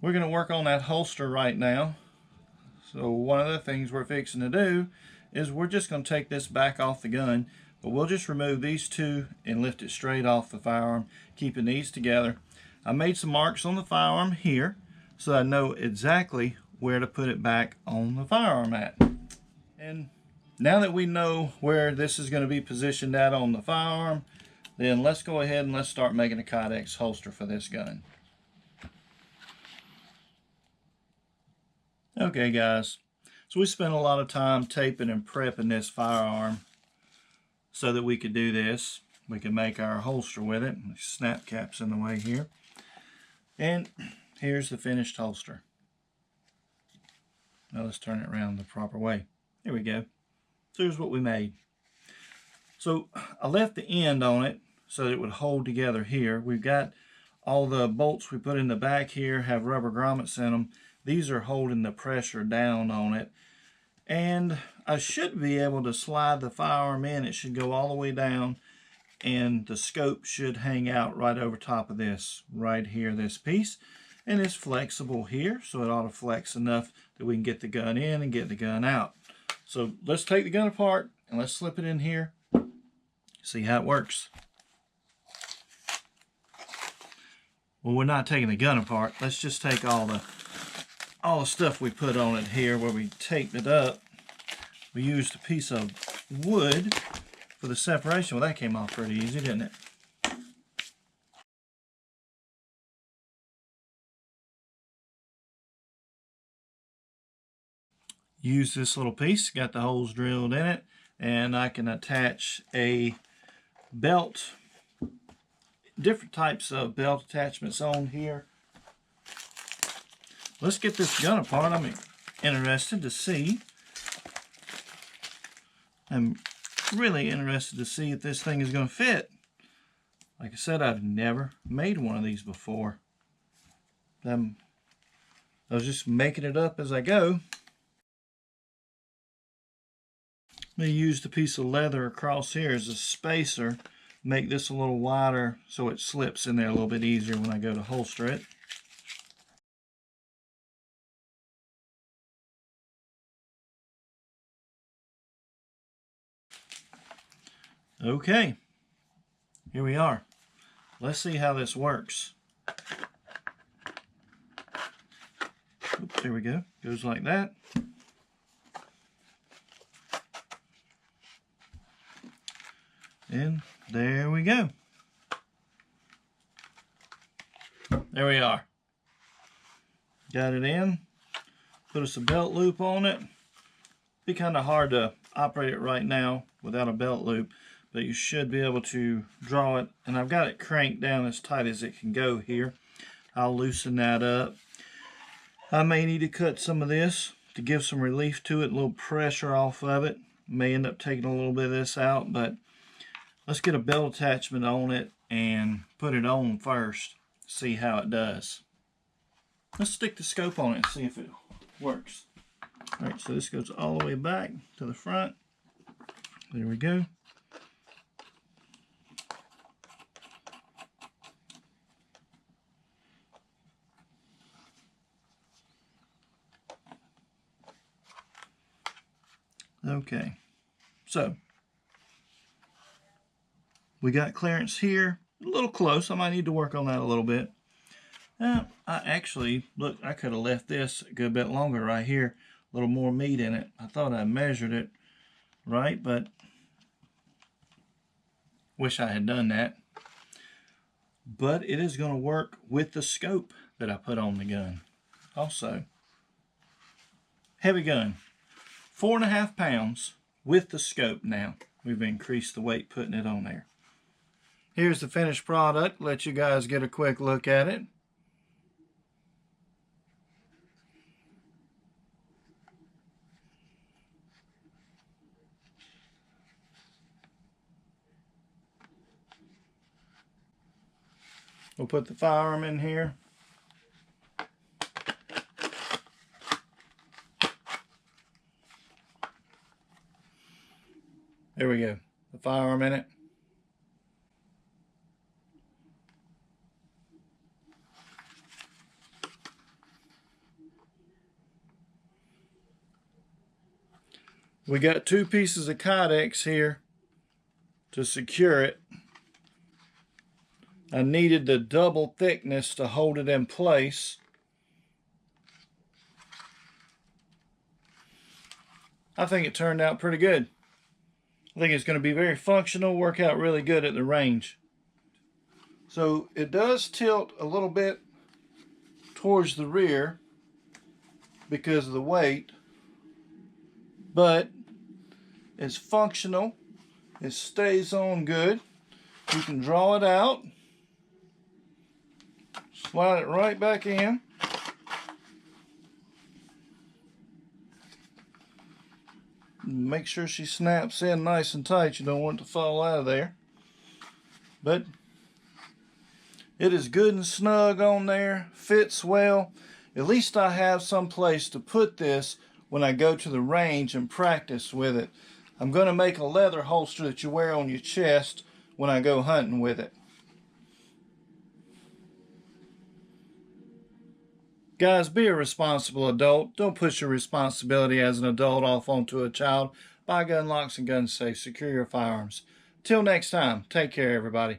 We're going to work on that holster right now. So one of the things we're fixing to do is we're just going to take this back off the gun, but we'll just remove these two and lift it straight off the firearm, keeping these together. I made some marks on the firearm here so I know exactly where to put it back on the firearm at. And now that we know where this is going to be positioned at on the firearm, then let's go ahead and let's start making a Kydex holster for this gun. Okay guys, so we spent a lot of time taping and prepping this firearm so that we could do this. We can make our holster with it. Snap cap's in the way here. And here's the finished holster. Now let's turn it around the proper way. There we go. So here's what we made. So I left the end on it so that it would hold together here. We've got all the bolts we put in the back here have rubber grommets in them. These are holding the pressure down on it. And I should be able to slide the firearm in. It should go all the way down and the scope should hang out right over top of this, right here, this piece. And it's flexible here, so it ought to flex enough that we can get the gun in and get the gun out. So let's take the gun apart and let's slip it in here, see how it works. Well, we're not taking the gun apart. Let's just take all the stuff we put on it here where we taped it up. We used a piece of wood for the separation. Well, that came off pretty easy, didn't it? Use this little piece, got the holes drilled in it, and I can attach a belt, different types of belt attachments on here. Let's get this gun apart. I'm interested to see. I'm really interested to see if this thing is going to fit. Like I said, I've never made one of these before. I was just making it up as I go. I'm going to use the piece of leather across here as a spacer. Make this a little wider so it slips in there a little bit easier when I go to holster it. Okay, here we are. Let's see how this works. Oops, there we go. Goes like that. And there we go. There we are. Got it in. Put us a belt loop on it. Be kind of hard to operate it right now without a belt loop, but you should be able to draw it. And I've got it cranked down as tight as it can go here. I'll loosen that up. I may need to cut some of this to give some relief to it, a little pressure off of it. May end up taking a little bit of this out, but let's get a belt attachment on it and put it on first, see how it does. Let's stick the scope on it and see if it works. All right, so this goes all the way back to the front. There we go. Okay, so we got clearance here, a little close. I might need to work on that a little bit. I actually, look, I could have left this a good bit longer right here, a little more meat in it. I thought I measured it right, but wish I had done that. But it is going to work with the scope that I put on the gun. Also, heavy gun, 4.5 pounds with the scope now. We've increased the weight putting it on there. Here's the finished product. Let you guys get a quick look at it. We'll put the firearm in here. There we go. The firearm in it. We got 2 pieces of Kydex here to secure it. I needed the double thickness to hold it in place. I think it turned out pretty good. I think it's going to be very functional, work out really good at the range. So it does tilt a little bit towards the rear because of the weight, but it's functional. It stays on good. You can draw it out, slide it right back in. Make sure she snaps in nice and tight. You don't want it to fall out of there. But it is good and snug on there. Fits well. At least I have some place to put this when I go to the range and practice with it. I'm going to make a leather holster that you wear on your chest when I go hunting with it. Guys, be a responsible adult. Don't push your responsibility as an adult off onto a child. Buy gun locks and gun safes. Secure your firearms. Till next time, take care, everybody.